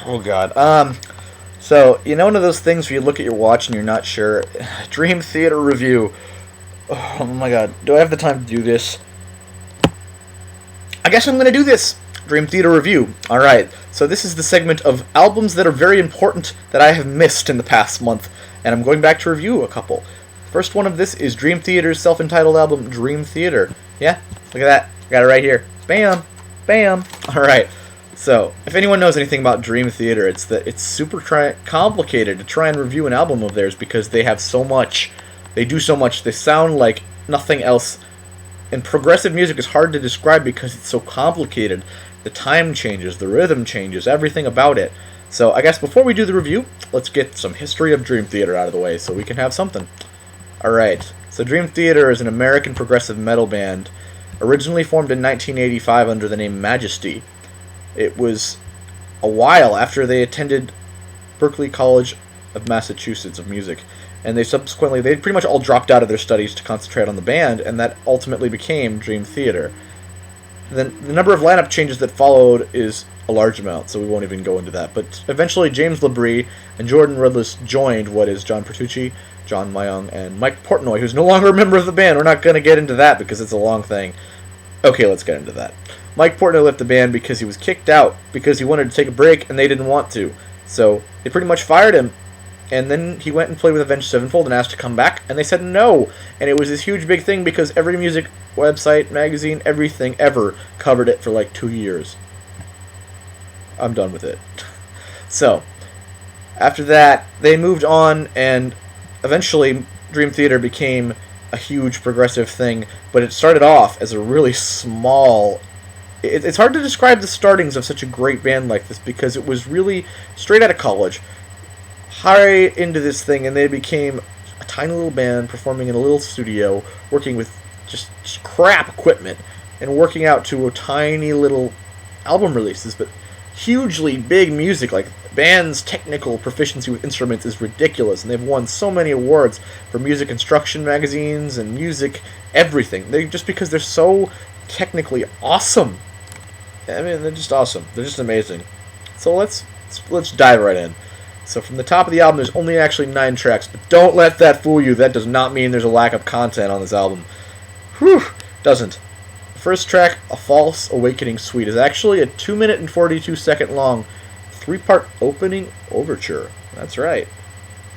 Oh God. So one of those things where you look at your watch and you're not sure. Dream Theater review. Oh my God. Do I have the time to do this? I guess I'm going to do this. Dream Theater review. All right. So this is the segment of albums that are very important that I have missed in the past month, and I'm going back to review a couple. First one of this is Dream Theater's self-entitled album, Dream Theater. Yeah, look at that. I got it right here. Bam, bam. All right. So, if anyone knows anything about Dream Theater, it's that it's super complicated to try and review an album of theirs because they have so much. They do so much. They sound like nothing else. And progressive music is hard to describe because it's so complicated. The time changes, the rhythm changes, everything about it. So, I guess before we do the review, let's get some history of Dream Theater out of the way so we can have something. Alright, so Dream Theater is an American progressive metal band originally formed in 1985 under the name Majesty. It was a while after they attended Berklee College of Massachusetts of music, and they pretty much all dropped out of their studies to concentrate on the band, and that ultimately became Dream Theater. Then the number of lineup changes that followed is a large amount, so we won't even go into that. But eventually James Labrie and Jordan Rudess joined what is John Petrucci, John Myung, and Mike Portnoy, who's no longer a member of the band. We're not going to get into that because it's a long thing. Okay, let's get into that. Mike Portnoy left the band because he was kicked out because he wanted to take a break and they didn't want to. So they pretty much fired him. And then he went and played with Avenged Sevenfold and asked to come back, and they said no. And it was this huge big thing because every music website, magazine, everything ever covered it for like 2 years. I'm done with it. So, after that, they moved on, and eventually Dream Theater became a huge progressive thing, but it started off as a really small... It's hard to describe the startings of such a great band like this because it was really straight out of college, high into this thing, and they became a tiny little band performing in a little studio, working with just crap equipment, and working out to a tiny little album releases, but hugely big music. Like, band's technical proficiency with instruments is ridiculous, and they've won so many awards for music instruction magazines and music everything. Just because they're so technically awesome. I mean, they're just awesome. They're just amazing. So let's dive right in. So from the top of the album, there's only actually 9 tracks, but don't let that fool you. That does not mean there's a lack of content on this album. Whew, doesn't. The first track, A False Awakening Suite, is actually a 2 minute and 42 second long 3-part opening overture. That's right.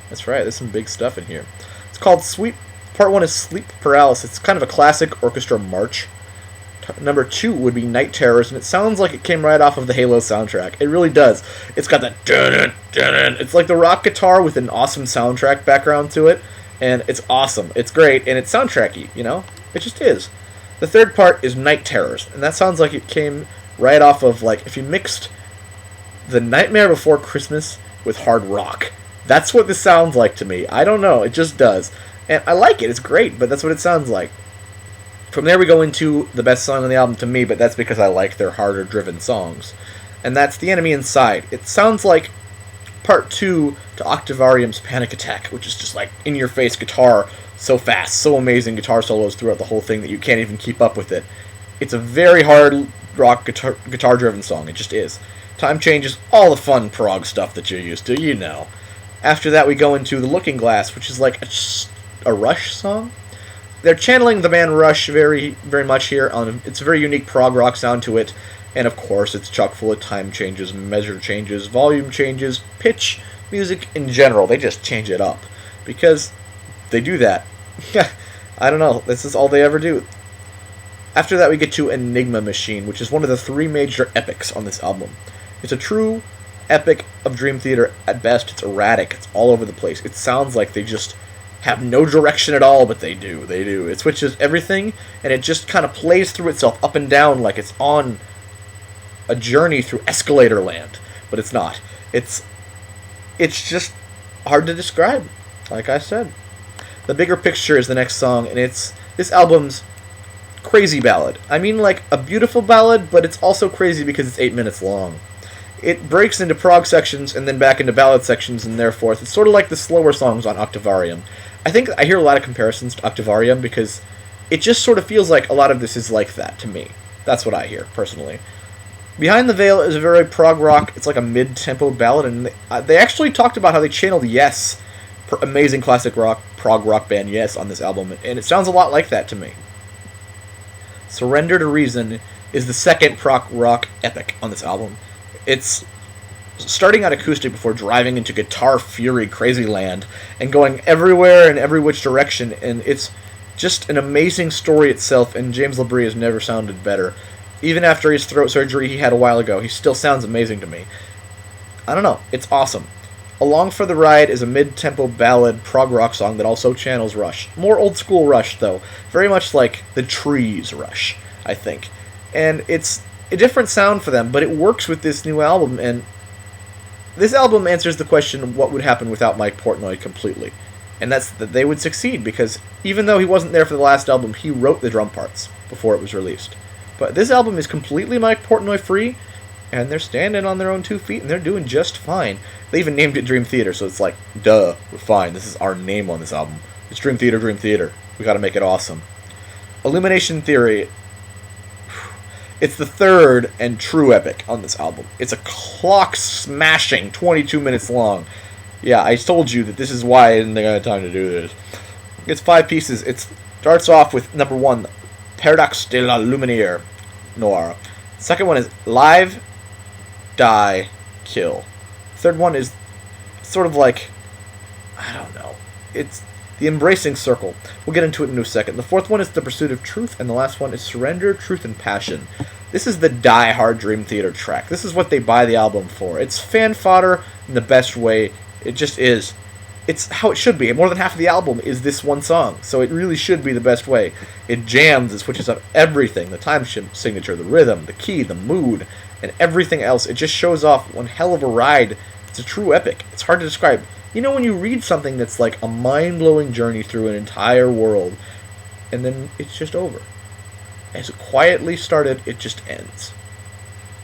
That's right. There's some big stuff in here. It's called Suite. Part 1 is Sleep Paralysis. It's kind of a classic orchestra march. Number 2 would be Night Terrors, and it sounds like it came right off of the Halo soundtrack. It really does. It's got that dun dun. It's like the rock guitar with an awesome soundtrack background to it, and it's awesome. It's great, and it's soundtracky, It just is. The third part is Night Terrors, and that sounds like it came right off of, like, if you mixed The Nightmare Before Christmas with hard rock. That's what this sounds like to me. I don't know. It just does. And I like it. It's great, but that's what it sounds like. From there we go into the best song on the album to me, but that's because I like their harder-driven songs. And that's The Enemy Inside. It sounds like part 2 to Octavarium's Panic Attack, which is just like in-your-face guitar, so fast, so amazing guitar solos throughout the whole thing that you can't even keep up with it. It's a very hard rock guitar-driven song. It just is. Time changes, all the fun prog stuff that you're used to, After that we go into The Looking Glass, which is like a Rush song. They're channeling the band Rush very, very much here. It's a very unique prog rock sound to it, and of course it's chock full of time changes, measure changes, volume changes, pitch, music in general. They just change it up because they do that. I don't know. This is all they ever do. After that we get to Enigma Machine, which is one of the 3 major epics on this album. It's a true epic of Dream Theater. At best, it's erratic. It's all over the place. It sounds like they just have no direction at all, but they do. They do. It switches everything, and it just kind of plays through itself up and down like it's on a journey through escalator land, but it's not. It's just hard to describe, like I said. The Bigger Picture is the next song, and it's this album's crazy ballad. I mean, like a beautiful ballad, but it's also crazy because it's 8 minutes long. It breaks into prog sections and then back into ballad sections and therefore it's sort of like the slower songs on Octavarium. I think I hear a lot of comparisons to Octavarium because it just sort of feels like a lot of this is like that to me. That's what I hear, personally. Behind the Veil is a very prog rock. It's like a mid-tempo ballad, and they actually talked about how they channeled Yes, amazing classic rock prog rock band Yes, on this album, and it sounds a lot like that to me. Surrender to Reason is the second prog rock epic on this album. It's starting out acoustic before driving into guitar fury crazy land and going everywhere in every which direction, and it's just an amazing story itself, and James LaBrie has never sounded better. Even after his throat surgery he had a while ago, he still sounds amazing to me. I don't know, it's awesome. Along for the Ride is a mid-tempo ballad prog rock song that also channels Rush. More old-school Rush, though. Very much like the Trees Rush, I think. And it's a different sound for them, but it works with this new album, and this album answers the question, what would happen without Mike Portnoy completely? And that's that they would succeed, because even though he wasn't there for the last album, he wrote the drum parts before it was released. But this album is completely Mike Portnoy free, and they're standing on their own 2 feet, and they're doing just fine. They even named it Dream Theater, so it's like, duh, we're fine. This is our name on this album. It's Dream Theater, Dream Theater. We gotta make it awesome. Illumination Theory. It's the third and true epic on this album. It's a clock-smashing 22 minutes long. Yeah, I told you that this is why I didn't think I had time to do this. It's 5 pieces. It starts off with number 1, Paradox de la Lumière Noire. Second one is Live, Die, Kill. Third one is sort of like, I don't know, it's the Embracing Circle. We'll get into it in a second. The fourth one is The Pursuit of Truth, and the last one is Surrender, Truth, and Passion. This is the die-hard Dream Theater track. This is what they buy the album for. It's fan fodder in the best way. It just is. It's how it should be. More than half of the album is this one song, so it really should be the best way. It jams, it switches up everything, the time signature, the rhythm, the key, the mood, and everything else. It just shows off one hell of a ride. It's a true epic. It's hard to describe. You know when you read something that's like a mind-blowing journey through an entire world, and then it's just over. As it quietly started, it just ends.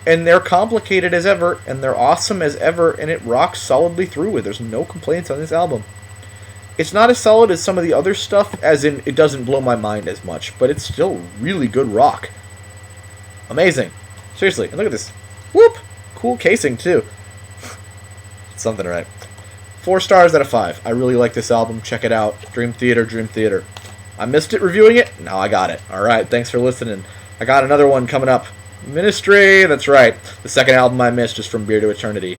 And they're complicated as ever, and they're awesome as ever, and it rocks solidly through with. There's no complaints on this album. It's not as solid as some of the other stuff, as in it doesn't blow my mind as much, but it's still really good rock. Amazing. Seriously, and look at this. Whoop! Cool casing, too. Something right. 4 stars out of 5. I really like this album. Check it out. Dream Theater, Dream Theater. I missed it reviewing it. Now I got it. Alright, thanks for listening. I got another one coming up. Ministry, that's right. The second album I missed is From Beer to Eternity.